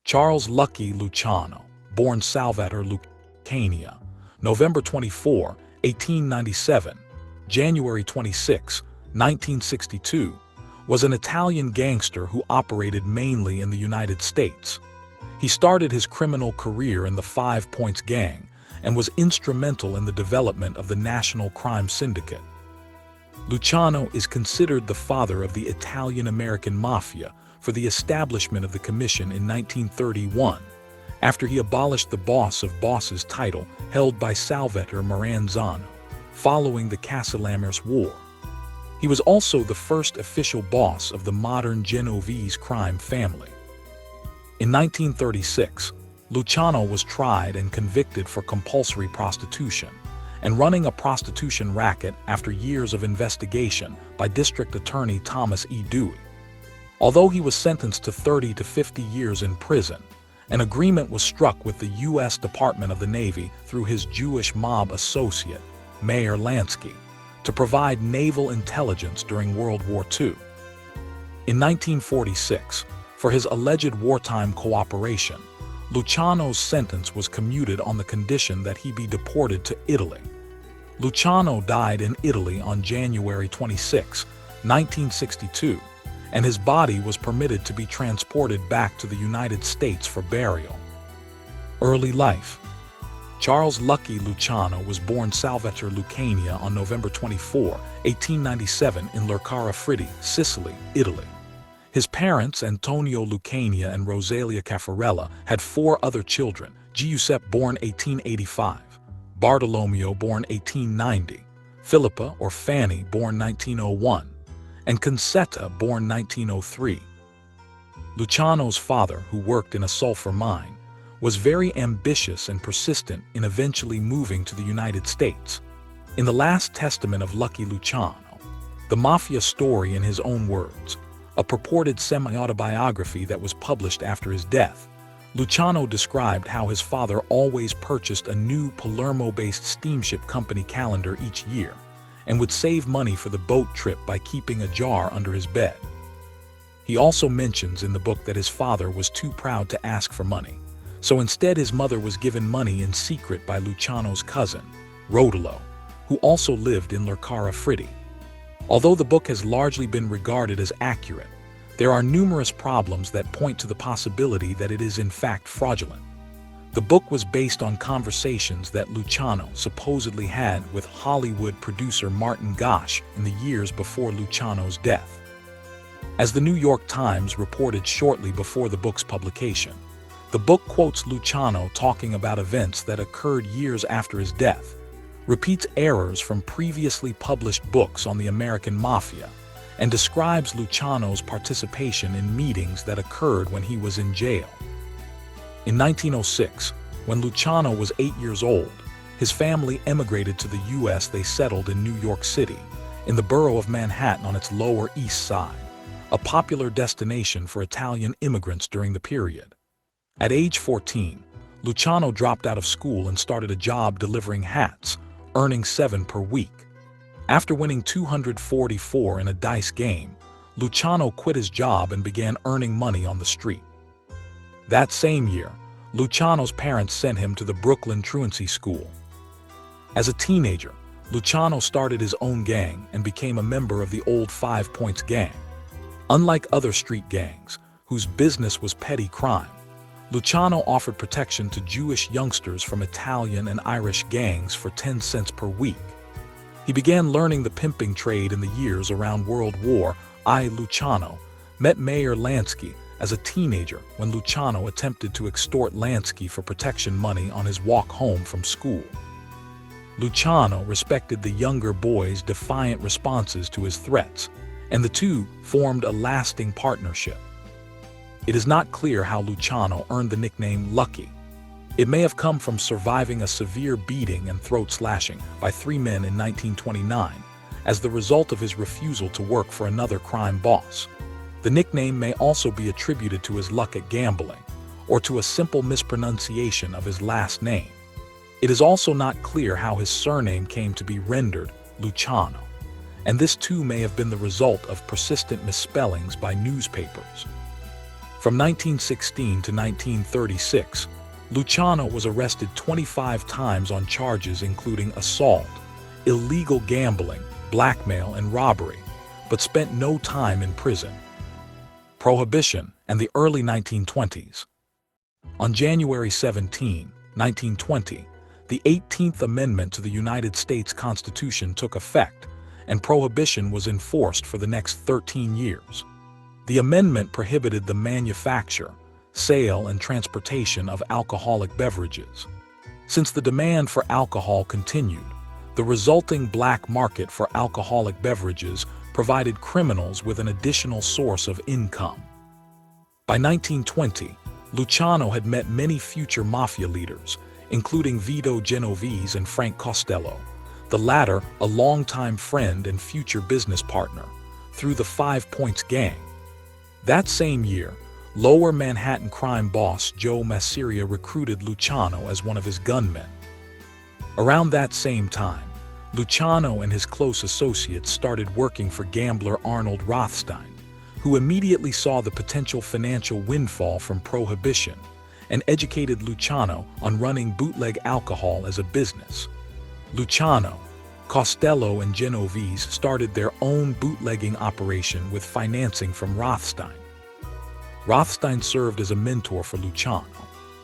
Charles Lucky Luciano, born Salvatore Lucania, November 24, 1897, January 26, 1962, was an Italian gangster who operated mainly in the United States. He started his criminal career in the Five Points Gang and was instrumental in the development of the National Crime Syndicate. Luciano is considered the father of the Italian-American Mafia for the establishment of the Commission in 1931, after he abolished the boss of bosses title held by Salvatore Maranzano, following the Castellamare War. He was also the first official boss of the modern Genovese crime family. In 1936, Luciano was tried and convicted for compulsory prostitution and running a prostitution racket after years of investigation by District Attorney Thomas E. Dewey. Although he was sentenced to 30 to 50 years in prison, an agreement was struck with the U.S. Department of the Navy through his Jewish mob associate, Meyer Lansky, to provide naval intelligence during World War II. In 1946, for his alleged wartime cooperation, Luciano's sentence was commuted on the condition that he be deported to Italy. Luciano died in Italy on January 26, 1962, and his body was permitted to be transported back to the United States for burial. Early life. Charles Lucky Luciano was born Salvatore Lucania on November 24, 1897 in Lercara Fritti, Sicily, Italy. His parents, Antonio Lucania and Rosalia Caffarella, had four other children: Giuseppe, born 1885, Bartolomeo, born 1890, Philippa or Fanny, born 1901, and Concetta, born 1903. Luciano's father, who worked in a sulfur mine, was very ambitious and persistent in eventually moving to the United States. In the last testament of Lucky Luciano, the mafia story in his own words, a purported semi-autobiography that was published after his death, Luciano described how his father always purchased a new Palermo-based steamship company calendar each year and would save money for the boat trip by keeping a jar under his bed. He also mentions in the book that his father was too proud to ask for money, so instead his mother was given money in secret by Luciano's cousin, Rodolo, who also lived in Lercara Fritti. Although the book has largely been regarded as accurate, there are numerous problems that point to the possibility that it is in fact fraudulent. The book was based on conversations that Luciano supposedly had with Hollywood producer Martin Gosch in the years before Luciano's death. As the New York Times reported shortly before the book's publication, the book quotes Luciano talking about events that occurred years after his death, repeats errors from previously published books on the American Mafia, and describes Luciano's participation in meetings that occurred when he was in jail. In 1906, when Luciano was 8 years old, his family emigrated to the U.S. They settled in New York City, in the borough of Manhattan on its Lower East Side, a popular destination for Italian immigrants during the period. At age 14, Luciano dropped out of school and started a job delivering hats, earning $7 per week. After winning $244 in a dice game, Luciano quit his job and began earning money on the street. That same year, Luciano's parents sent him to the Brooklyn Truancy School. As a teenager, Luciano started his own gang and became a member of the old Five Points Gang. Unlike other street gangs, whose business was petty crime, Luciano offered protection to Jewish youngsters from Italian and Irish gangs for 10 cents per week. He began learning the pimping trade in the years around World War I. Luciano met Meyer Lansky as a teenager when Luciano attempted to extort Lansky for protection money on his walk home from school. Luciano respected the younger boy's defiant responses to his threats, and the two formed a lasting partnership. It is not clear how Luciano earned the nickname Lucky. It may have come from surviving a severe beating and throat slashing by 3 men in 1929 as the result of his refusal to work for another crime boss. The nickname may also be attributed to his luck at gambling or to a simple mispronunciation of his last name. It is also not clear how his surname came to be rendered Luciano, and this too may have been the result of persistent misspellings by newspapers. From 1916 to 1936, Luciano was arrested 25 times on charges including assault, illegal gambling, blackmail, and robbery, but spent no time in prison. Prohibition and the early 1920s. On January 17, 1920, the 18th Amendment to the United States Constitution took effect, and prohibition was enforced for the next 13 years. The amendment prohibited the manufacture, sale, and transportation of alcoholic beverages. Since the demand for alcohol continued, the resulting black market for alcoholic beverages provided criminals with an additional source of income. By 1920, Luciano had met many future mafia leaders, including Vito Genovese and Frank Costello, the latter a longtime friend and future business partner, through the 5 Points Gang. That same year, Lower Manhattan crime boss Joe Masseria recruited Luciano as one of his gunmen. Around that same time, Luciano and his close associates started working for gambler Arnold Rothstein, who immediately saw the potential financial windfall from prohibition and educated Luciano on running bootleg alcohol as a business. Luciano, Costello, and Genovese started their own bootlegging operation with financing from Rothstein. Rothstein served as a mentor for Luciano.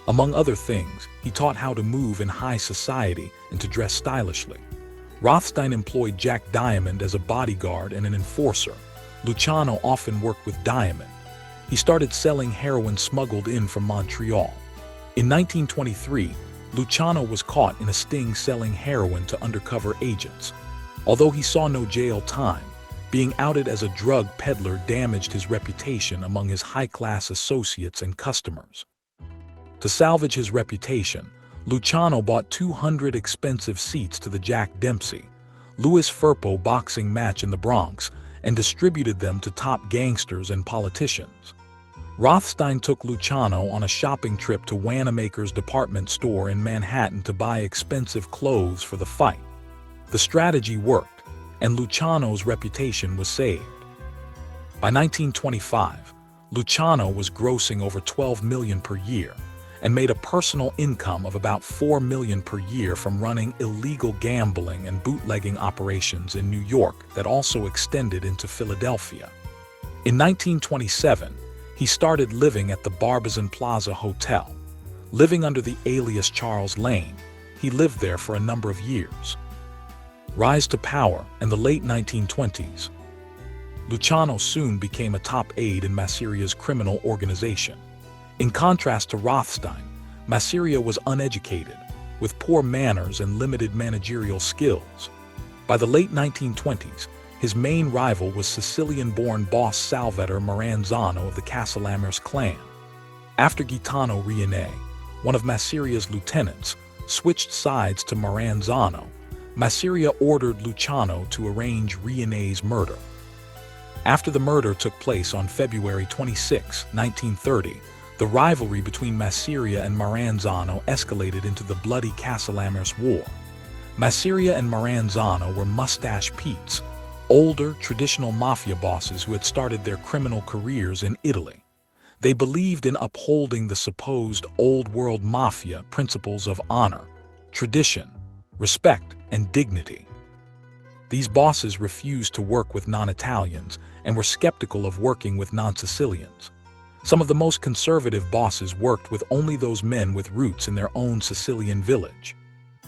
Among other things, he taught how to move in high society and to dress stylishly. Rothstein employed Jack Diamond as a bodyguard and an enforcer. Luciano often worked with Diamond. He started selling heroin smuggled in from Montreal. In 1923, Luciano was caught in a sting selling heroin to undercover agents. Although he saw no jail time, being outed as a drug peddler damaged his reputation among his high-class associates and customers. To salvage his reputation, Luciano bought 200 expensive seats to the Jack Dempsey, Louis Firpo boxing match in the Bronx and distributed them to top gangsters and politicians. Rothstein took Luciano on a shopping trip to Wanamaker's department store in Manhattan to buy expensive clothes for the fight. The strategy worked, and Luciano's reputation was saved. By 1925, Luciano was grossing over $12 million per year and made a personal income of about $4 million per year from running illegal gambling and bootlegging operations in New York that also extended into Philadelphia. In 1927, he started living at the Barbizon Plaza Hotel. Living under the alias Charles Lane, he lived there for a number of years. Rise to power in the late 1920s. Luciano soon became a top aide in Masseria's criminal organization. In contrast to Rothstein, Masseria was uneducated, with poor manners and limited managerial skills. By the late 1920s, his main rival was Sicilian-born boss Salvatore Maranzano of the Castellamers clan. After Gaetano Riene, one of Masseria's lieutenants, switched sides to Maranzano, Masseria ordered Luciano to arrange Riene's murder. After the murder took place on February 26, 1930, the rivalry between Masseria and Maranzano escalated into the bloody Castellamers War. Masseria and Maranzano were Mustache Petes, older, traditional mafia bosses who had started their criminal careers in Italy. They believed in upholding the supposed old-world mafia principles of honor, tradition, respect, and dignity. These bosses refused to work with non-Italians and were skeptical of working with non-Sicilians. Some of the most conservative bosses worked with only those men with roots in their own Sicilian village.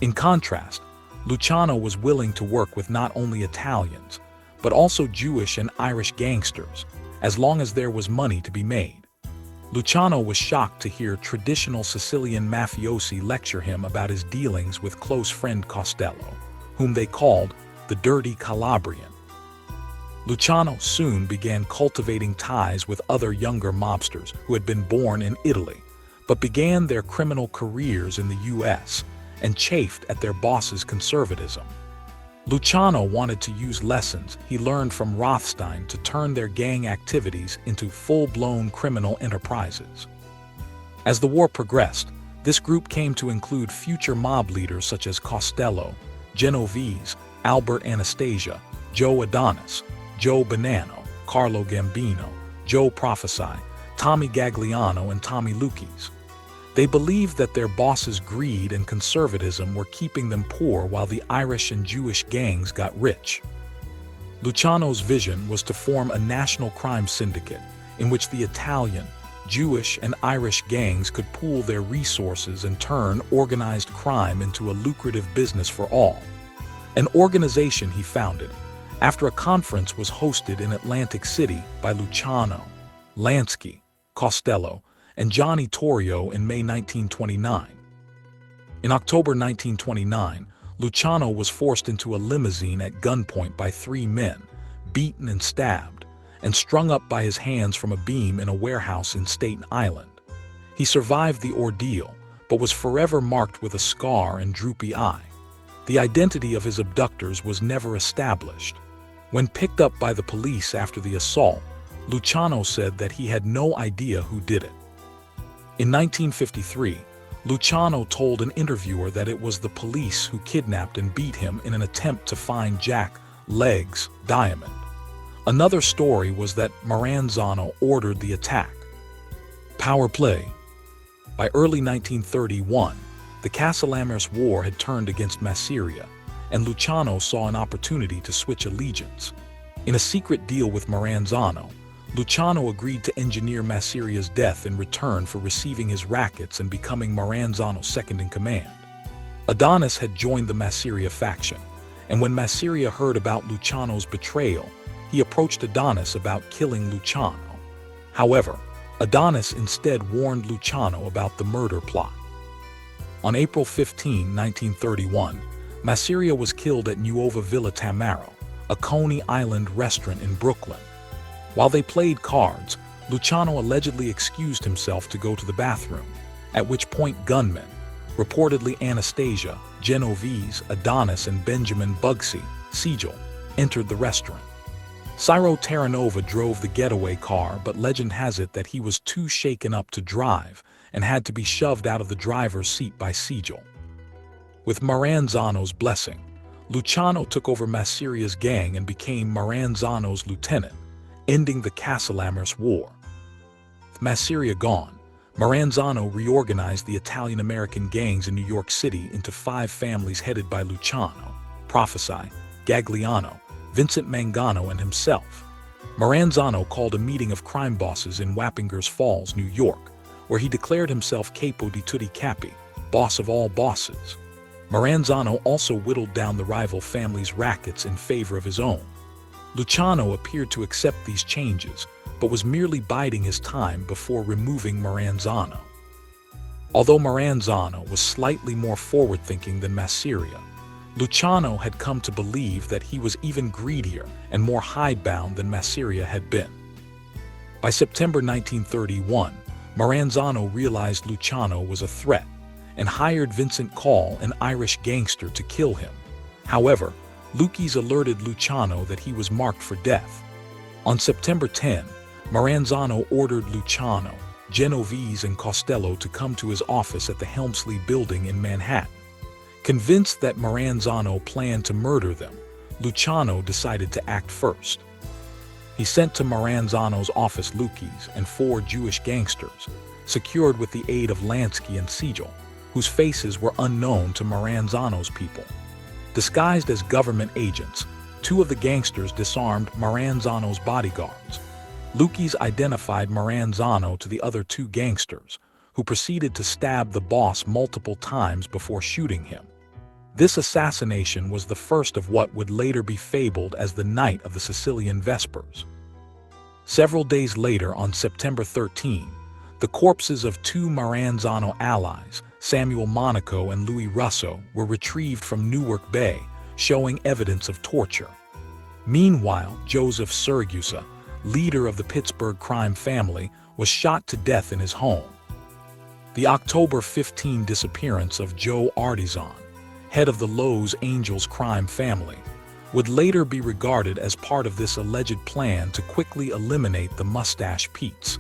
In contrast, Luciano was willing to work with not only Italians, but also Jewish and Irish gangsters, as long as there was money to be made. Luciano was shocked to hear traditional Sicilian mafiosi lecture him about his dealings with close friend Costello, whom they called the Dirty Calabrian. Luciano soon began cultivating ties with other younger mobsters who had been born in Italy, but began their criminal careers in the U.S. and chafed at their boss's conservatism. Luciano wanted to use lessons he learned from Rothstein to turn their gang activities into full-blown criminal enterprises. As the war progressed, this group came to include future mob leaders such as Costello, Genovese, Albert Anastasia, Joe Adonis, Joe Bonanno, Carlo Gambino, Joe Prophesy, Tommy Gagliano and Tommy Lucchese. They believed that their boss's greed and conservatism were keeping them poor while the Irish and Jewish gangs got rich. Luciano's vision was to form a national crime syndicate in which the Italian, Jewish, and Irish gangs could pool their resources and turn organized crime into a lucrative business for all. An organization he founded after a conference was hosted in Atlantic City by Luciano, Lansky, Costello, and Johnny Torrio in May 1929. In October 1929, Luciano was forced into a limousine at gunpoint by 3 men, beaten and stabbed, and strung up by his hands from a beam in a warehouse in Staten Island. He survived the ordeal, but was forever marked with a scar and droopy eye. The identity of his abductors was never established. When picked up by the police after the assault, Luciano said that he had no idea who did it. In 1953, Luciano told an interviewer that it was the police who kidnapped and beat him in an attempt to find Jack Legs Diamond. Another story was that Maranzano ordered the attack. Power play. By early 1931, the Castellammare War had turned against Masseria, and Luciano saw an opportunity to switch allegiance. In a secret deal with Maranzano, Luciano agreed to engineer Masseria's death in return for receiving his rackets and becoming Maranzano's second-in-command. Adonis had joined the Masseria faction, and when Masseria heard about Luciano's betrayal, he approached Adonis about killing Luciano. However, Adonis instead warned Luciano about the murder plot. On April 15, 1931, Masseria was killed at Nuova Villa Tamaro, a Coney Island restaurant in Brooklyn. While they played cards, Luciano allegedly excused himself to go to the bathroom, at which point gunmen, reportedly Anastasia, Genovese, Adonis, and Benjamin Bugsy, Siegel, entered the restaurant. Ciro Terranova drove the getaway car, but legend has it that he was too shaken up to drive and had to be shoved out of the driver's seat by Siegel. With Maranzano's blessing, Luciano took over Masseria's gang and became Maranzano's lieutenant, ending the Castellammare War. With Masseria gone, Maranzano reorganized the Italian-American gangs in New York City into 5 families headed by Luciano, Prophesy, Gagliano, Vincent Mangano, and himself. Maranzano called a meeting of crime bosses in Wappingers Falls, New York, where he declared himself capo di tutti capi, boss of all bosses. Maranzano also whittled down the rival families' rackets in favor of his own. Luciano appeared to accept these changes, but was merely biding his time before removing Maranzano. Although Maranzano was slightly more forward-thinking than Masseria, Luciano had come to believe that he was even greedier and more hidebound than Masseria had been. By September 1931, Maranzano realized Luciano was a threat and hired Vincent Call, an Irish gangster, to kill him. However, Lucchese alerted Luciano that he was marked for death. On September 10, Maranzano ordered Luciano, Genovese, and Costello to come to his office at the Helmsley Building in Manhattan. Convinced that Maranzano planned to murder them, Luciano decided to act first. He sent to Maranzano's office Lucchese and 4 Jewish gangsters, secured with the aid of Lansky and Siegel, whose faces were unknown to Maranzano's people. Disguised as government agents, 2 of the gangsters disarmed Maranzano's bodyguards. Lucchese identified Maranzano to the other 2 gangsters, who proceeded to stab the boss multiple times before shooting him. This assassination was the first of what would later be fabled as the Night of the Sicilian Vespers. Several days later, on September 13, the corpses of 2 Maranzano allies, Samuel Monaco and Louis Russo, were retrieved from Newark Bay, showing evidence of torture. Meanwhile, Joseph Siragusa, leader of the Pittsburgh crime family, was shot to death in his home. The October 15 disappearance of Joe Artisan, head of the Los Angeles crime family, would later be regarded as part of this alleged plan to quickly eliminate the Mustache Pete's.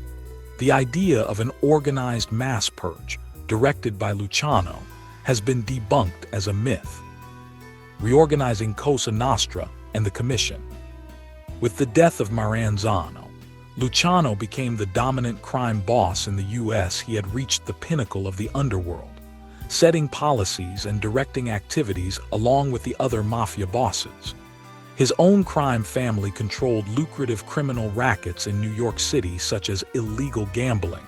The idea of an organized mass purge, directed by Luciano, has been debunked as a myth. Reorganizing Cosa Nostra and the Commission. With the death of Maranzano, Luciano became the dominant crime boss in the U.S. He had reached the pinnacle of the underworld, setting policies and directing activities along with the other mafia bosses. His own crime family controlled lucrative criminal rackets in New York City such as illegal gambling,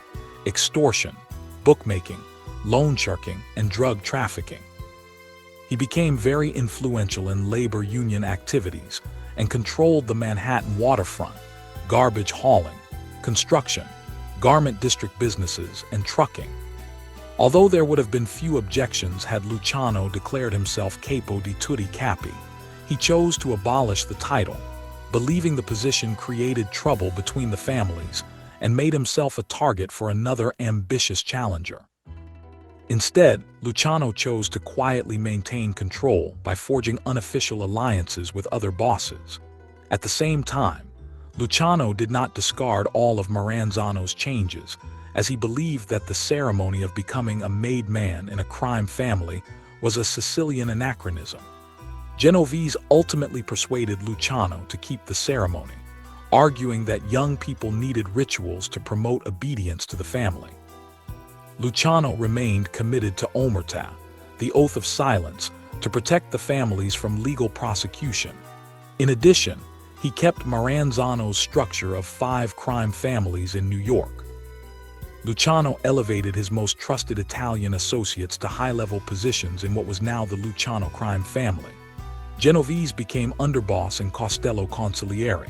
extortion, bookmaking, loan sharking, and drug trafficking. He became very influential in labor union activities and controlled the Manhattan waterfront, garbage hauling, construction, garment district businesses, and trucking. Although there would have been few objections had Luciano declared himself capo di tutti capi, he chose to abolish the title, believing the position created trouble between the families and made himself a target for another ambitious challenger. Instead, Luciano chose to quietly maintain control by forging unofficial alliances with other bosses. At the same time, Luciano did not discard all of Maranzano's changes, as he believed that the ceremony of becoming a made man in a crime family was a Sicilian anachronism. Genovese ultimately persuaded Luciano to keep the ceremony, arguing that young people needed rituals to promote obedience to the family. Luciano remained committed to omertà, the oath of silence, to protect the families from legal prosecution. In addition, he kept Maranzano's structure of 5 crime families in New York. Luciano elevated his most trusted Italian associates to high-level positions in what was now the Luciano crime family. Genovese became underboss in Castello Consigliere.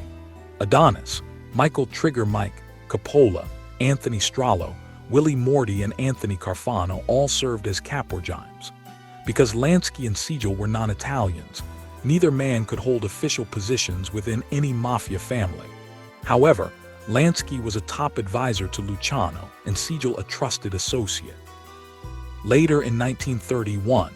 Adonis, Michael Trigger Mike, Coppola, Anthony Strallo, Willie Morty, and Anthony Carfano all served as caporgimes. Because Lansky and Siegel were non-Italians, neither man could hold official positions within any mafia family. However, Lansky was a top advisor to Luciano and Siegel a trusted associate. Later in 1931,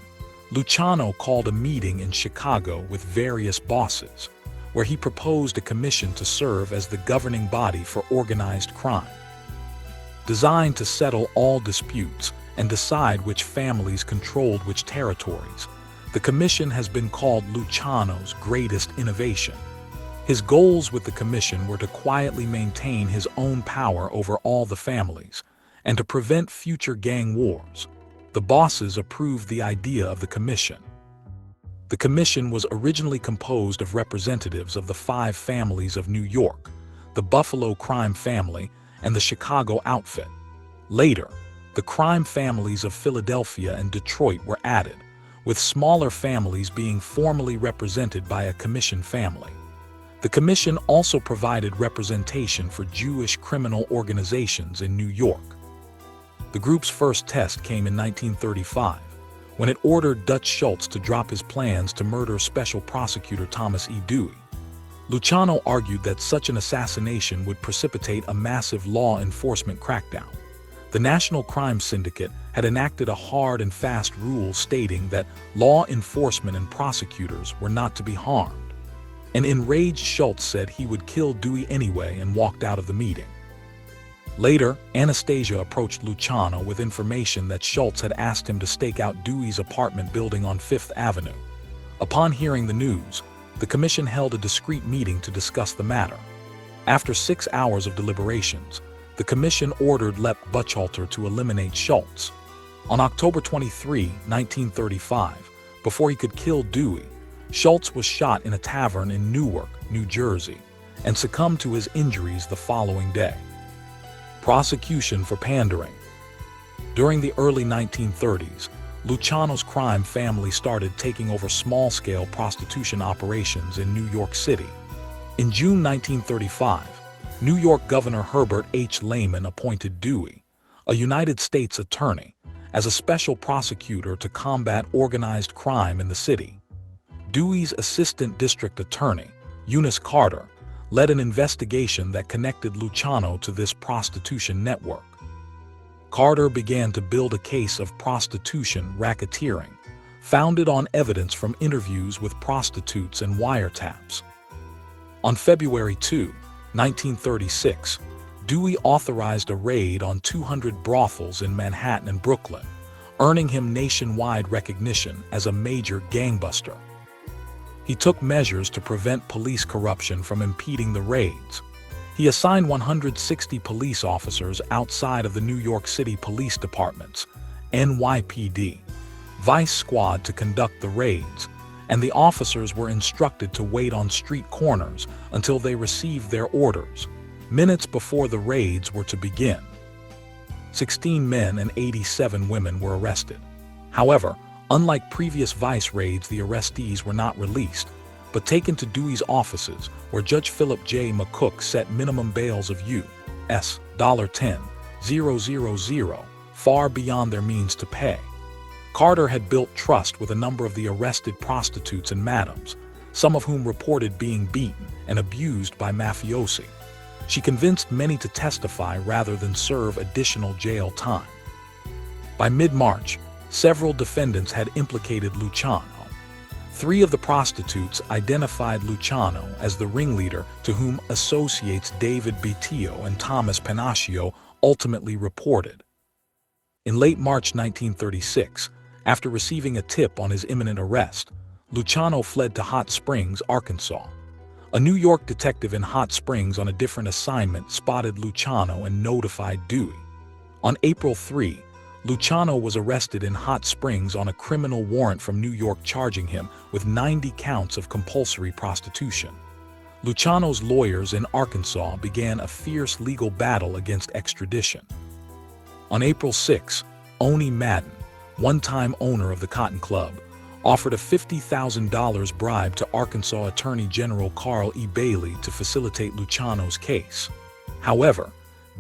Luciano called a meeting in Chicago with various bosses, where he proposed a commission to serve as the governing body for organized crime. Designed to settle all disputes and decide which families controlled which territories, the commission has been called Luciano's greatest innovation. His goals with the commission were to quietly maintain his own power over all the families and to prevent future gang wars. The bosses approved the idea of the commission. The commission was originally composed of representatives of the 5 families of New York, the Buffalo crime family, and the Chicago outfit. Later, the crime families of Philadelphia and Detroit were added, with smaller families being formally represented by a commission family. The commission also provided representation for Jewish criminal organizations in New York. The group's first test came in 1935, when it ordered Dutch Schultz to drop his plans to murder Special Prosecutor Thomas E. Dewey. Luciano argued that such an assassination would precipitate a massive law enforcement crackdown. The National Crime Syndicate had enacted a hard and fast rule stating that law enforcement and prosecutors were not to be harmed. An enraged Schultz said he would kill Dewey anyway and walked out of the meeting. Later, Anastasia approached Luciano with information that Schultz had asked him to stake out Dewey's apartment building on 5th Avenue. Upon hearing the news, the commission held a discreet meeting to discuss the matter. After 6 hours of deliberations, the commission ordered Lep Buchalter to eliminate Schultz. On October 23, 1935, before he could kill Dewey, Schultz was shot in a tavern in Newark, New Jersey, and succumbed to his injuries the following day. Prosecution for pandering. During the early 1930s, Luciano's crime family started taking over small-scale prostitution operations in New York City. In June 1935, New York Governor Herbert H. Lehman appointed Dewey, a United States attorney, as a special prosecutor to combat organized crime in the city. Dewey's assistant district attorney, Eunice Carter, led an investigation that connected Luciano to this prostitution network. Carter began to build a case of prostitution racketeering, founded on evidence from interviews with prostitutes and wiretaps. On February 2, 1936, Dewey authorized a raid on 200 brothels in Manhattan and Brooklyn, earning him nationwide recognition as a major gangbuster. He took measures to prevent police corruption from impeding the raids. He He assigned 160 police officers outside of the New York City Police Department's NYPD Vice Squad to conduct the raids, and the officers were instructed to wait on street corners until they received their orders, minutes before the raids were to begin. 16 men and 87 women were arrested. However, unlike previous vice raids, the arrestees were not released, but taken to Dewey's offices, where Judge Philip J. McCook set minimum bails of U.S. $10,000, far beyond their means to pay. Carter had built trust with a number of the arrested prostitutes and madams, some of whom reported being beaten and abused by mafiosi. She convinced many to testify rather than serve additional jail time. By mid-March, several defendants had implicated Luciano. 3 of the prostitutes identified Luciano as the ringleader, to whom associates David Bettio and Thomas Panaccio ultimately reported. In late March 1936, after receiving a tip on his imminent arrest, Luciano fled to Hot Springs, Arkansas. A New York detective in Hot Springs on a different assignment spotted Luciano and notified Dewey. On April 3, Luciano was arrested in Hot Springs on a criminal warrant from New York charging him with 90 counts of compulsory prostitution. Luciano's lawyers in Arkansas began a fierce legal battle against extradition. On April 6, Oni Madden, one-time owner of the Cotton Club, offered a $50,000 bribe to Arkansas Attorney General Carl E. Bailey to facilitate Luciano's case. However,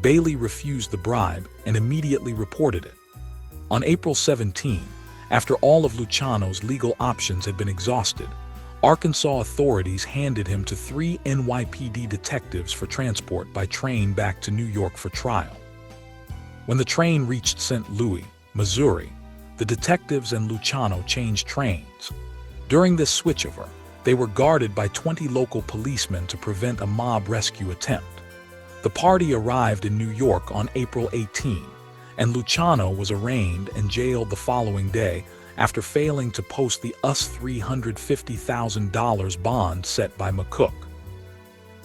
Bailey refused the bribe and immediately reported it. On April 17, after all of Luciano's legal options had been exhausted, Arkansas authorities handed him to 3 NYPD detectives for transport by train back to New York for trial. When the train reached St. Louis, Missouri, the detectives and Luciano changed trains. During this switchover, they were guarded by 20 local policemen to prevent a mob rescue attempt. The party arrived in New York on April 18, and Luciano was arraigned and jailed the following day after failing to post the $350,000 bond set by McCook.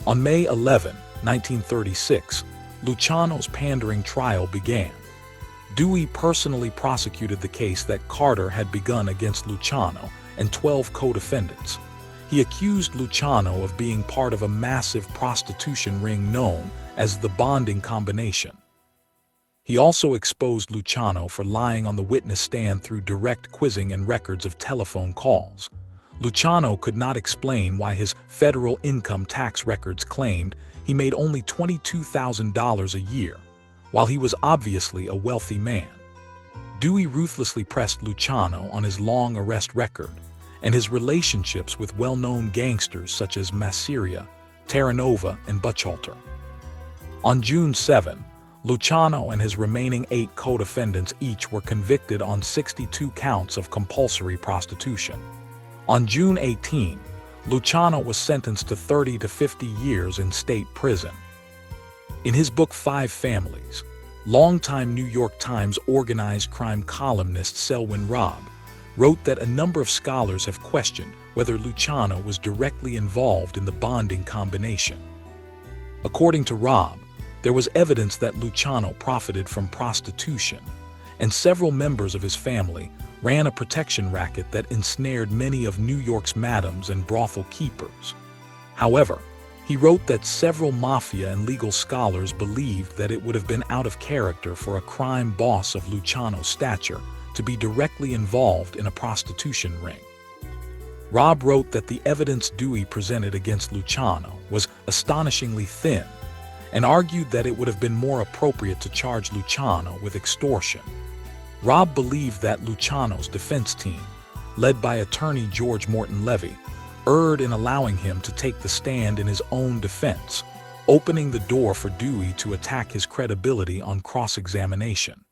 On May 11, 1936, Luciano's pandering trial began. Dewey personally prosecuted the case that Carter had begun against Luciano and 12 co-defendants. He accused Luciano of being part of a massive prostitution ring known as the bonding combination. He also exposed Luciano for lying on the witness stand through direct quizzing and records of telephone calls. Luciano could not explain why his federal income tax records claimed he made only $22,000 a year, while he was obviously a wealthy man. Dewey ruthlessly pressed Luciano on his long arrest record and his relationships with well-known gangsters such as Masseria, Terranova, and Buchalter. On June 7, Luciano and his remaining 8 co-defendants each were convicted on 62 counts of compulsory prostitution. On June 18, Luciano was sentenced to 30 to 50 years in state prison. In his book 5 Families, longtime New York Times organized crime columnist Selwyn Robb wrote that a number of scholars have questioned whether Luciano was directly involved in the bonding combination. According to Robb, there was evidence that Luciano profited from prostitution, and several members of his family ran a protection racket that ensnared many of New York's madams and brothel keepers. However, he wrote that several mafia and legal scholars believed that it would have been out of character for a crime boss of Luciano's stature to be directly involved in a prostitution ring. Robb wrote that the evidence Dewey presented against Luciano was astonishingly thin, and argued that it would have been more appropriate to charge Luciano with extortion. Robb believed that Luciano's defense team, led by attorney George Morton Levy, erred in allowing him to take the stand in his own defense, opening the door for Dewey to attack his credibility on cross-examination.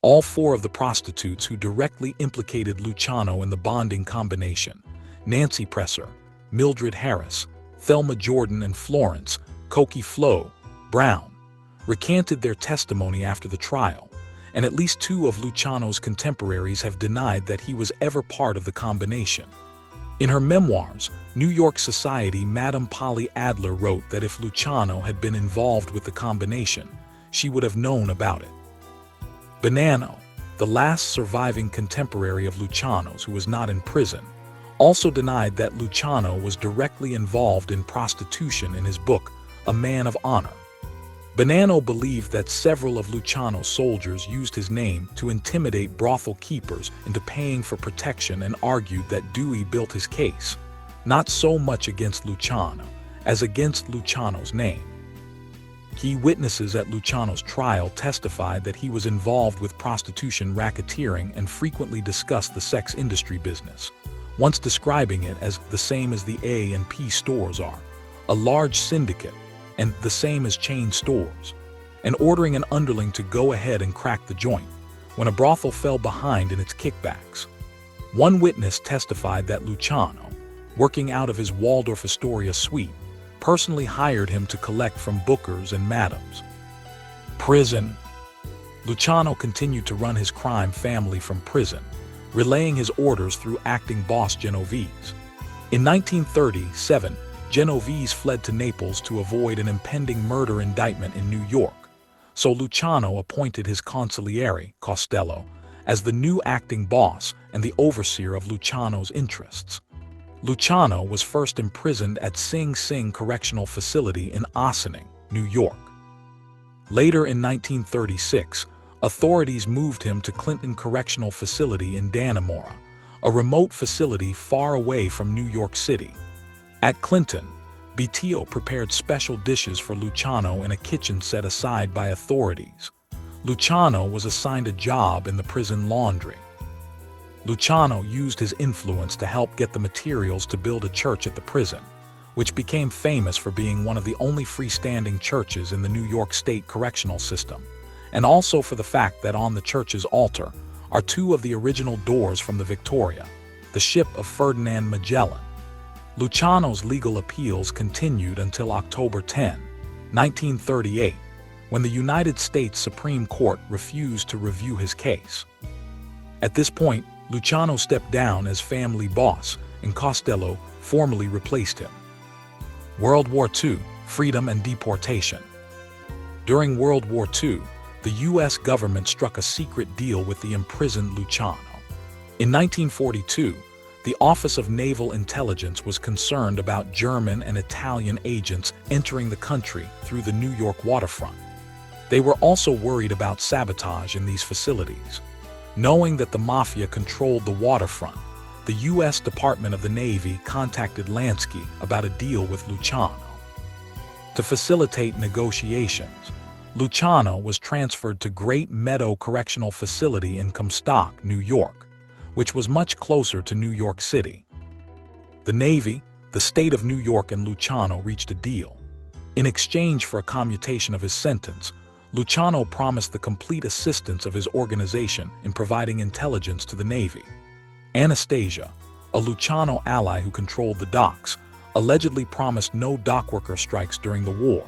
All 4 of the prostitutes who directly implicated Luciano in the bonding combination, Nancy Presser, Mildred Harris, Thelma Jordan, and Florence Cokie Flo Brown, recanted their testimony after the trial, and at least 2 of Luciano's contemporaries have denied that he was ever part of the combination. In her memoirs, New York society Madame Polly Adler wrote that if Luciano had been involved with the combination, she would have known about it. Bonanno, the last surviving contemporary of Luciano's who was not in prison, also denied that Luciano was directly involved in prostitution in his book, A Man of Honor. Bonanno believed that several of Luciano's soldiers used his name to intimidate brothel keepers into paying for protection and argued that Dewey built his case, not so much against Luciano, as against Luciano's name. Key witnesses at Luciano's trial testified that he was involved with prostitution racketeering and frequently discussed the sex industry business, once describing it as the same as the A and P stores are, a large syndicate, and the same as chain stores, and ordering an underling to go ahead and crack the joint when a brothel fell behind in its kickbacks. One witness testified that Luciano, working out of his Waldorf Astoria suite, personally hired him to collect from bookers and madams. Prison. Luciano continued to run his crime family from prison, relaying his orders through acting boss Genovese. In 1937, Genovese fled to Naples to avoid an impending murder indictment in New York, so Luciano appointed his consigliere, Costello, as the new acting boss and the overseer of Luciano's interests. Luciano was first imprisoned at Sing Sing Correctional Facility in Ossining, New York. Later in 1936, authorities moved him to Clinton Correctional Facility in Dannemora, a remote facility far away from New York City. At Clinton, Bettio prepared special dishes for Luciano in a kitchen set aside by authorities. Luciano was assigned a job in the prison laundry. Luciano used his influence to help get the materials to build a church at the prison, which became famous for being one of the only freestanding churches in the New York State correctional system, and also for the fact that on the church's altar are two of the original doors from the Victoria, the ship of Ferdinand Magellan. Luciano's legal appeals continued until October 10, 1938, when the United States Supreme Court refused to review his case. At this point, Luciano stepped down as family boss, and Costello formally replaced him. World War II, Freedom and Deportation. During World War II, the U.S. government struck a secret deal with the imprisoned Luciano. In 1942, the Office of Naval Intelligence was concerned about German and Italian agents entering the country through the New York waterfront. They were also worried about sabotage in these facilities. Knowing that the mafia controlled the waterfront, the U.S. Department of the Navy contacted Lansky about a deal with Luciano. To facilitate negotiations, Luciano was transferred to Great Meadow Correctional Facility in Comstock, New York, which was much closer to New York City. The Navy, the state of New York, and Luciano reached a deal. In exchange for a commutation of his sentence, Luciano promised the complete assistance of his organization in providing intelligence to the Navy. Anastasia, a Luciano ally who controlled the docks, allegedly promised no dockworker strikes during the war.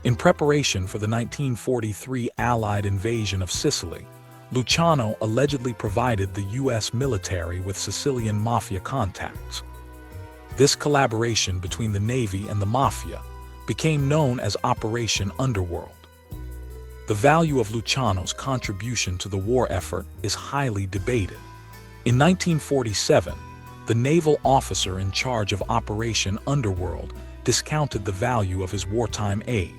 In preparation for the 1943 Allied invasion of Sicily, Luciano allegedly provided the U.S. military with Sicilian mafia contacts. This collaboration between the Navy and the mafia became known as Operation Underworld. The value of Luciano's contribution to the war effort is highly debated. In 1947, the naval officer in charge of Operation Underworld discounted the value of his wartime aid.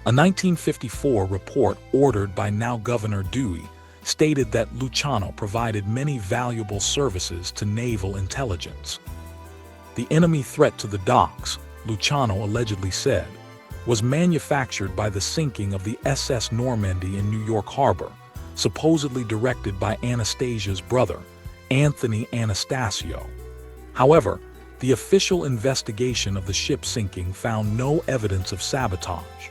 A 1954 report ordered by now Governor Dewey stated that Luciano provided many valuable services to naval intelligence. The enemy threat to the docks, Luciano allegedly said, was manufactured by the sinking of the SS Normandy in New York Harbor, supposedly directed by Anastasia's brother, Anthony Anastasio. However, the official investigation of the ship sinking found no evidence of sabotage.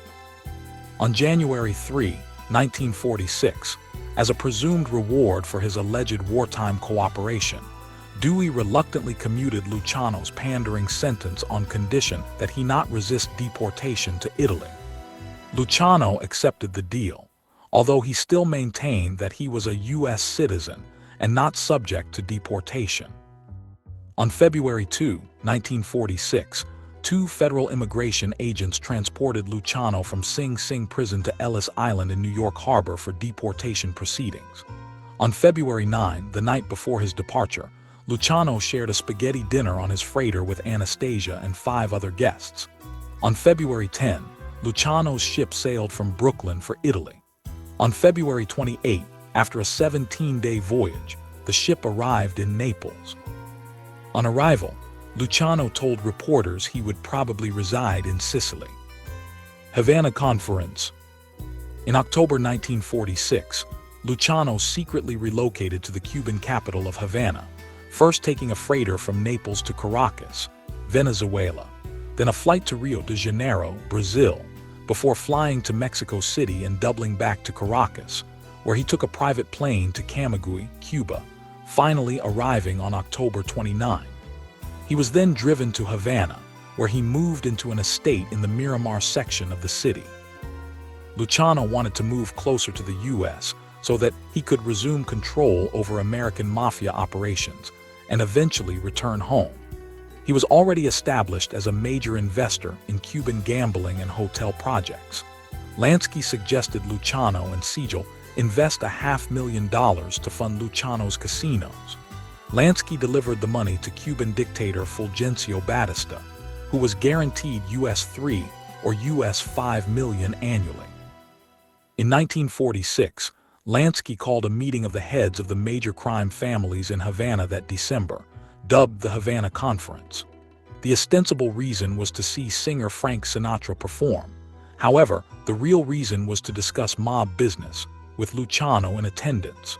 On January 3, 1946, as a presumed reward for his alleged wartime cooperation, Dewey reluctantly commuted Luciano's pandering sentence on condition that he not resist deportation to Italy. Luciano accepted the deal, although he still maintained that he was a U.S. citizen and not subject to deportation. On February 2, 1946, two federal immigration agents transported Luciano from Sing Sing prison to Ellis Island in New York Harbor for deportation proceedings. On February 9, the night before his departure, Luciano shared a spaghetti dinner on his freighter with Anastasia and 5 other guests. On February 10, Luciano's ship sailed from Brooklyn for Italy. On February 28, after a 17-day voyage, the ship arrived in Naples. On arrival, Luciano told reporters he would probably reside in Sicily. Havana Conference. In October 1946, Luciano secretly relocated to the Cuban capital of Havana, first taking a freighter from Naples to Caracas, Venezuela, then a flight to Rio de Janeiro, Brazil, before flying to Mexico City and doubling back to Caracas, where he took a private plane to Camagüey, Cuba, finally arriving on October 29. He was then driven to Havana, where he moved into an estate in the Miramar section of the city. Luciano wanted to move closer to the U.S. so that he could resume control over American mafia operations and eventually return home. He was already established as a major investor in Cuban gambling and hotel projects. Lansky suggested Luciano and Siegel invest $500,000 to fund Luciano's casinos. Lansky delivered the money to Cuban dictator Fulgencio Batista, who was guaranteed US $3 or US $5 million annually. In 1946, Lansky called a meeting of the heads of the major crime families in Havana that December, dubbed the Havana Conference. The ostensible reason was to see singer Frank Sinatra perform. However, the real reason was to discuss mob business, with Luciano in attendance.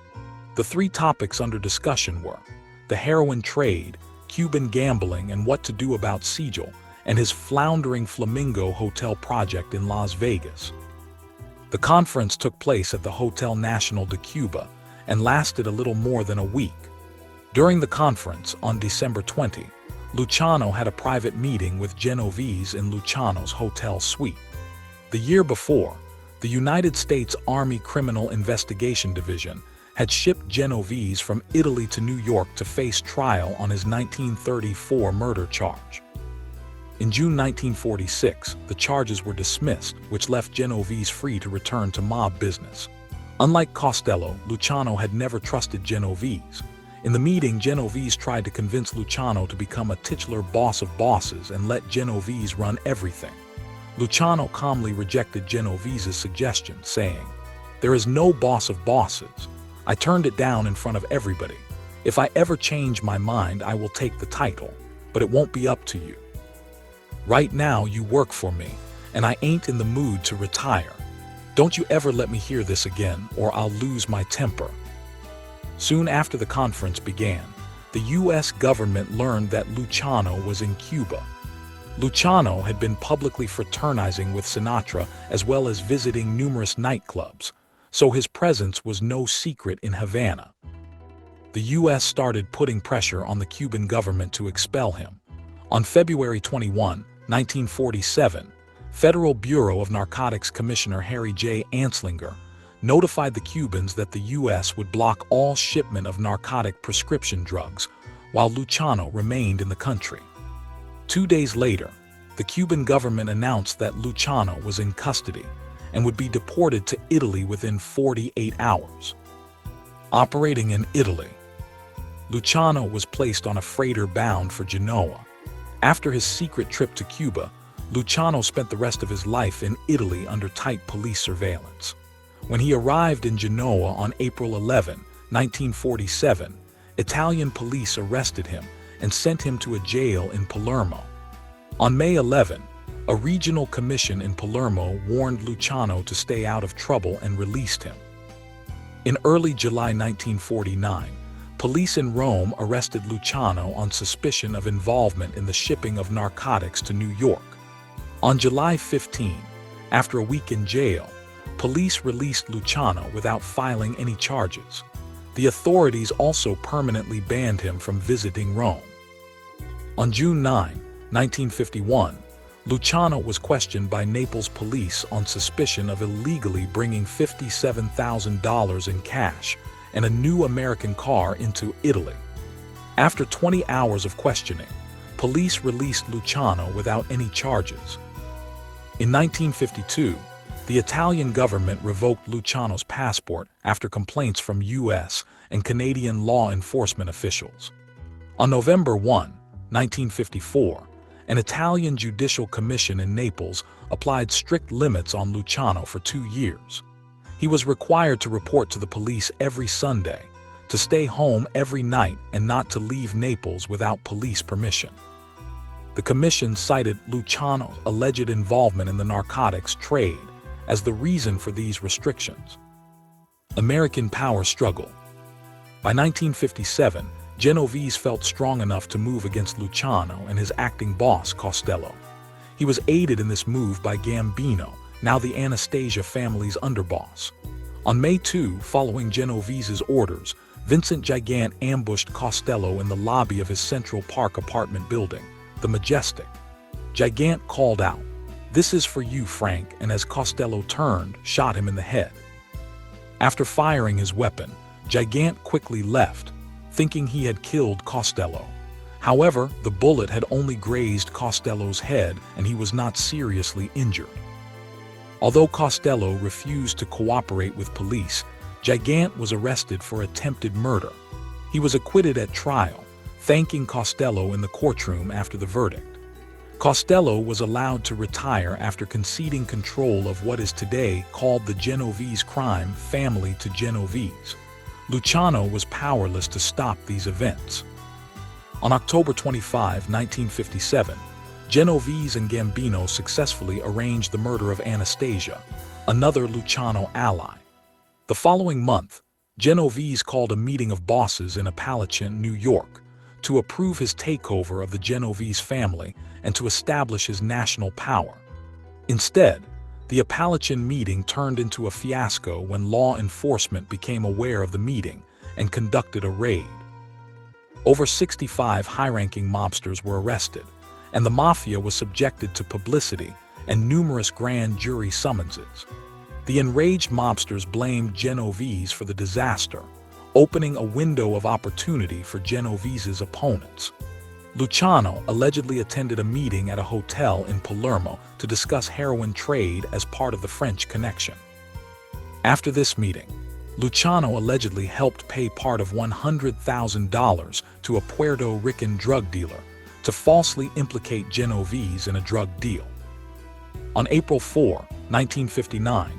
The 3 topics under discussion were the heroin trade, Cuban gambling, and what to do about Siegel and his floundering Flamingo Hotel project in Las Vegas. The conference took place at the Hotel Nacional de Cuba and lasted a little more than a week. During the conference, on December 20, Luciano had a private meeting with Genovese in Luciano's hotel suite. The year before, the United States Army Criminal Investigation Division had shipped Genovese from Italy to New York to face trial on his 1934 murder charge. In June 1946, the charges were dismissed, which left Genovese free to return to mob business. Unlike Costello, Luciano had never trusted Genovese. In the meeting, Genovese tried to convince Luciano to become a titular boss of bosses and let Genovese run everything. Luciano calmly rejected Genovese's suggestion, saying, "There is no boss of bosses. I turned it down in front of everybody. If I ever change my mind, I will take the title, but it won't be up to you. Right now, you work for me, and I ain't in the mood to retire. Don't you ever let me hear this again, or I'll lose my temper." Soon after the conference began, the U.S. government learned that Luciano was in Cuba. Luciano had been publicly fraternizing with Sinatra as well as visiting numerous nightclubs, so his presence was no secret in Havana. The U.S. started putting pressure on the Cuban government to expel him. On February 21, 1947, Federal Bureau of Narcotics Commissioner Harry J. Anslinger notified the Cubans that the U.S. would block all shipment of narcotic prescription drugs while Luciano remained in the country. 2 days later, the Cuban government announced that Luciano was in custody and would be deported to Italy within 48 hours. Operating in Italy, Luciano was placed on a freighter bound for Genoa. After his secret trip to Cuba, Luciano spent the rest of his life in Italy under tight police surveillance. When he arrived in Genoa on April 11, 1947, Italian police arrested him and sent him to a jail in Palermo. On May 11, a regional commission in Palermo warned Luciano to stay out of trouble and released him. In early July 1949, police in Rome arrested Luciano on suspicion of involvement in the shipping of narcotics to New York. On July 15, after a week in jail, police released Luciano without filing any charges. The authorities also permanently banned him from visiting Rome. On June 9, 1951, Luciano was questioned by Naples police on suspicion of illegally bringing $57,000 in cash and a new American car into Italy. After 20 hours of questioning, police released Luciano without any charges. In 1952, the Italian government revoked Luciano's passport after complaints from U.S. and Canadian law enforcement officials. On November 1, 1954, an Italian judicial commission in Naples applied strict limits on Luciano for 2 years. He was required to report to the police every Sunday, to stay home every night, and not to leave Naples without police permission. The commission cited Luciano's alleged involvement in the narcotics trade as the reason for these restrictions. American power struggle. By 1957, Genovese felt strong enough to move against Luciano and his acting boss, Costello. He was aided in this move by Gambino, now the Anastasia family's underboss. On May 2, following Genovese's orders, Vincent Gigant ambushed Costello in the lobby of his Central Park apartment building, the Majestic. Gigant called out, "This is for you, Frank," and as Costello turned, shot him in the head. After firing his weapon, Gigant quickly left, thinking he had killed Costello. However, the bullet had only grazed Costello's head and he was not seriously injured. Although Costello refused to cooperate with police, Gigant was arrested for attempted murder. He was acquitted at trial, thanking Costello in the courtroom after the verdict. Costello was allowed to retire after conceding control of what is today called the Genovese crime family to Genovese. Luciano was powerless to stop these events. On October 25, 1957, Genovese and Gambino successfully arranged the murder of Anastasia, another Luciano ally. The following month, Genovese called a meeting of bosses in Appalachian, New York, to approve his takeover of the Genovese family and to establish his national power. Instead, the Appalachian meeting turned into a fiasco when law enforcement became aware of the meeting and conducted a raid. Over 65 high-ranking mobsters were arrested, and the mafia was subjected to publicity and numerous grand jury summonses. The enraged mobsters blamed Genovese for the disaster, opening a window of opportunity for Genovese's opponents. Luciano allegedly attended a meeting at a hotel in Palermo to discuss heroin trade as part of the French connection. After this meeting, Luciano allegedly helped pay part of $100,000 to a Puerto Rican drug dealer to falsely implicate Genovese in a drug deal. On April 4, 1959,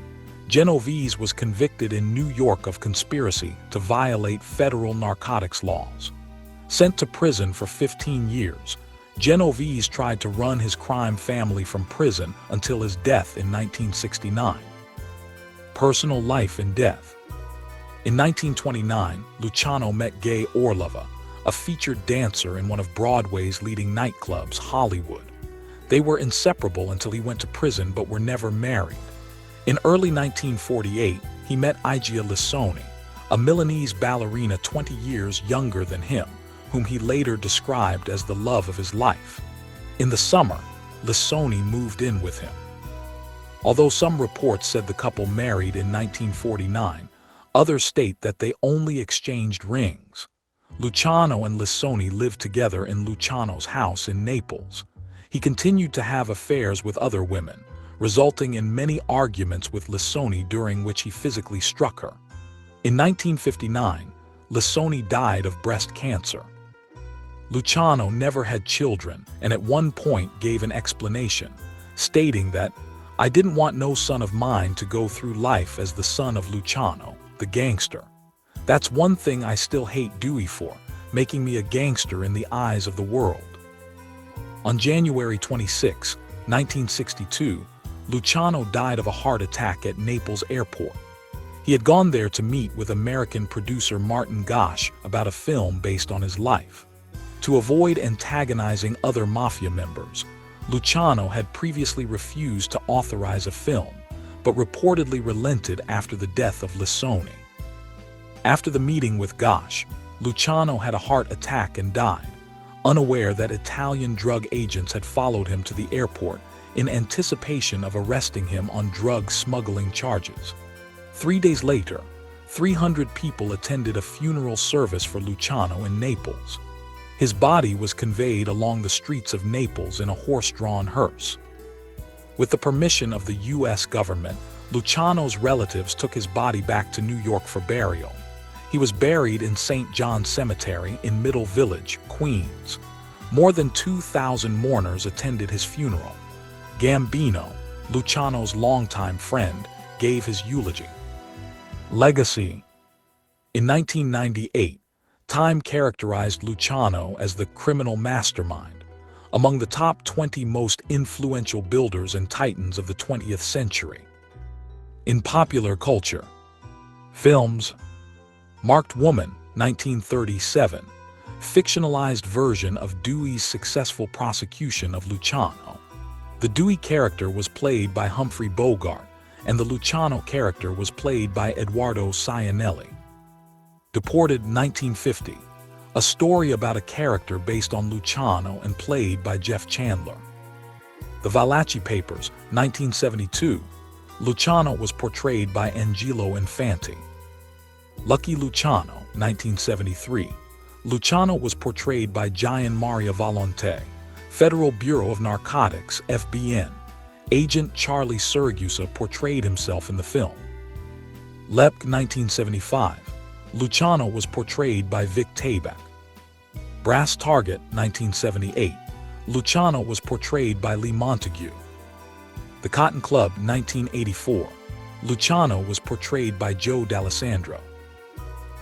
Genovese was convicted in New York of conspiracy to violate federal narcotics laws. Sent to prison for 15 years, Genovese tried to run his crime family from prison until his death in 1969. Personal life and death. In 1929, Luciano met Gay Orlova, a featured dancer in one of Broadway's leading nightclubs, Hollywood. They were inseparable until he went to prison but were never married. In early 1948, he met Igia Lissoni, a Milanese ballerina 20 years younger than him, whom he later described as the love of his life. In the summer, Lissoni moved in with him. Although some reports said the couple married in 1949, others state that they only exchanged rings. Luciano and Lissoni lived together in Luciano's house in Naples. He continued to have affairs with other women, resulting in many arguments with Lissoni during which he physically struck her. In 1959, Lissoni died of breast cancer. Luciano never had children and at one point gave an explanation, stating that, "I didn't want no son of mine to go through life as the son of Luciano, the gangster. That's one thing I still hate Dewey for, making me a gangster in the eyes of the world." On January 26, 1962, Luciano died of a heart attack at Naples airport. He had gone there to meet with American producer Martin Gosch about a film based on his life. To avoid antagonizing other mafia members, Luciano had previously refused to authorize a film, but reportedly relented after the death of Lissoni. After the meeting with Gosch, Luciano had a heart attack and died, unaware that Italian drug agents had followed him to the airport in anticipation of arresting him on drug smuggling charges. 3 days later, 300 people attended a funeral service for Luciano in Naples. His body was conveyed along the streets of Naples in a horse-drawn hearse. With the permission of the U.S. government, Luciano's relatives took his body back to New York for burial. He was buried in St. John's Cemetery in Middle Village, Queens. More than 2,000 mourners attended his funeral. Gambino, Luciano's longtime friend, gave his eulogy. Legacy. In 1998, Time characterized Luciano as the criminal mastermind, among the top 20 most influential builders and titans of the 20th century. In popular culture, films. Marked Woman, 1937, fictionalized version of Dewey's successful prosecution of Luciano. The Dewey character was played by Humphrey Bogart, and the Luciano character was played by Edoardo Cianelli. Deported, 1950, a story about a character based on Luciano and played by Jeff Chandler. The Valachi Papers, 1972, Luciano was portrayed by Angelo Infanti. Lucky Luciano, 1973, Luciano was portrayed by Gian Maria Volonté. Federal Bureau of Narcotics, FBN. Agent Charlie Siragusa portrayed himself in the film. Lepke, 1975, Luciano was portrayed by Vic Tayback. Brass Target, 1978, Luciano was portrayed by Lee Montague. The Cotton Club, 1984, Luciano was portrayed by Joe D'Alessandro.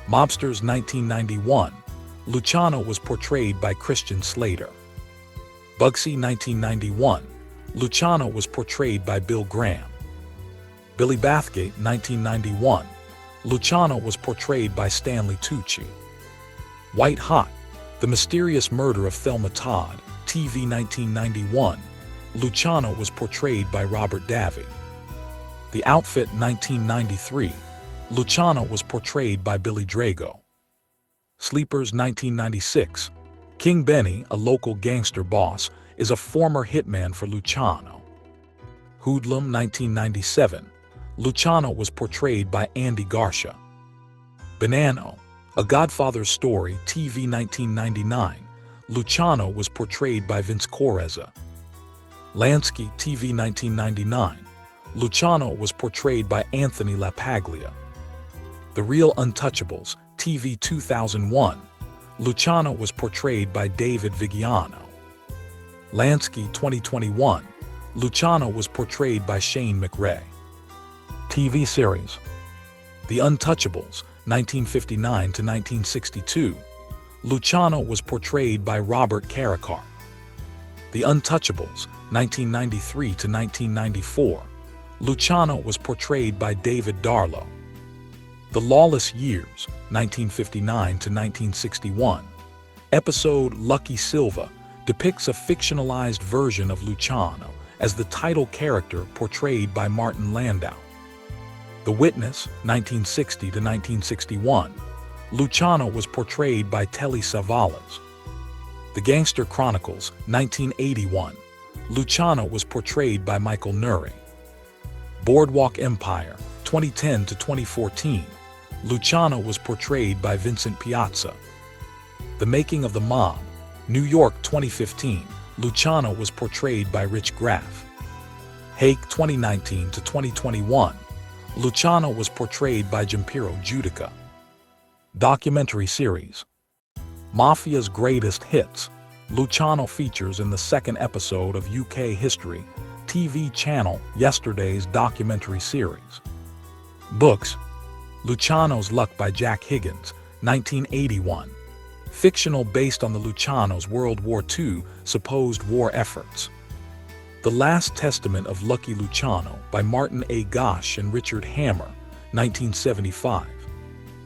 Mobsters, 1991, Luciano was portrayed by Christian Slater. Bugsy, 1991, Luciano was portrayed by Bill Graham. Billy Bathgate, 1991, Luciano was portrayed by Stanley Tucci. White Hot, The Mysterious Murder of Thelma Todd, TV 1991, Luciano was portrayed by Robert Davi. The Outfit, 1993, Luciano was portrayed by Billy Drago. Sleepers, 1996, King Benny, a local gangster boss, is a former hitman for Luciano. Hoodlum, 1997, Luciano was portrayed by Andy Garcia. Bonanno, A Godfather's Story, TV 1999, Luciano was portrayed by Vince Corezza. Lansky, TV 1999, Luciano was portrayed by Anthony LaPaglia. The Real Untouchables, TV 2001, Luciano was portrayed by David Vigiano. Lansky 2021, Luciano was portrayed by Shane McRae. TV series. The Untouchables, 1959 to 1962, Luciano was portrayed by Robert Caracar. The Untouchables, 1993 to 1994, Luciano was portrayed by David Darlow. The Lawless Years, 1959 to 1961, episode Lucky Silva depicts a fictionalized version of Luciano as the title character portrayed by Martin Landau. The Witness, 1960 to 1961, Luciano was portrayed by Telly Savalas. The Gangster Chronicles, 1981, Luciano was portrayed by Michael Nuri. Boardwalk Empire, 2010 to 2014, Luciano was portrayed by Vincent Piazza. The Making of the Mob, New York 2015, Luciano was portrayed by Rich Graff. Hake 2019 to 2021, Luciano was portrayed by Giampiero Giudica. Documentary series. Mafia's Greatest Hits, Luciano features in the second episode of UK History TV channel Yesterday's documentary series. Books. Luciano's Luck by Jack Higgins, 1981. Fictional based on the Luciano's World War II supposed war efforts. The Last Testament of Lucky Luciano by Martin A. Gosh and Richard Hammer, 1975.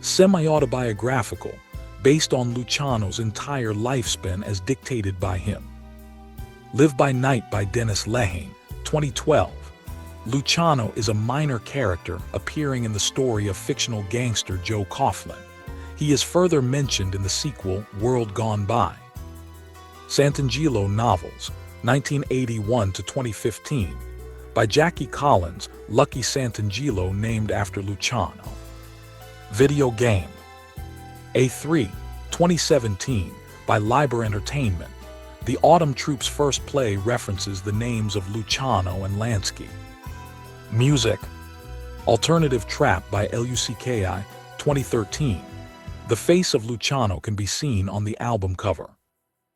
Semi-autobiographical, based on Luciano's entire lifespan as dictated by him. Live by Night by Dennis Lehane, 2012. Luciano is a minor character appearing in the story of fictional gangster Joe Coughlin. He is further mentioned in the sequel World Gone By. Santangelo Novels, 1981 to 2015, by Jackie Collins, Lucky Santangelo named after Luciano. Video game. A3, 2017, by Liber Entertainment. The Autumn Troupe's first play references the names of Luciano and Lansky. Music: Alternative Trap by Lucky, 2013. The face of Luciano can be seen on the album cover.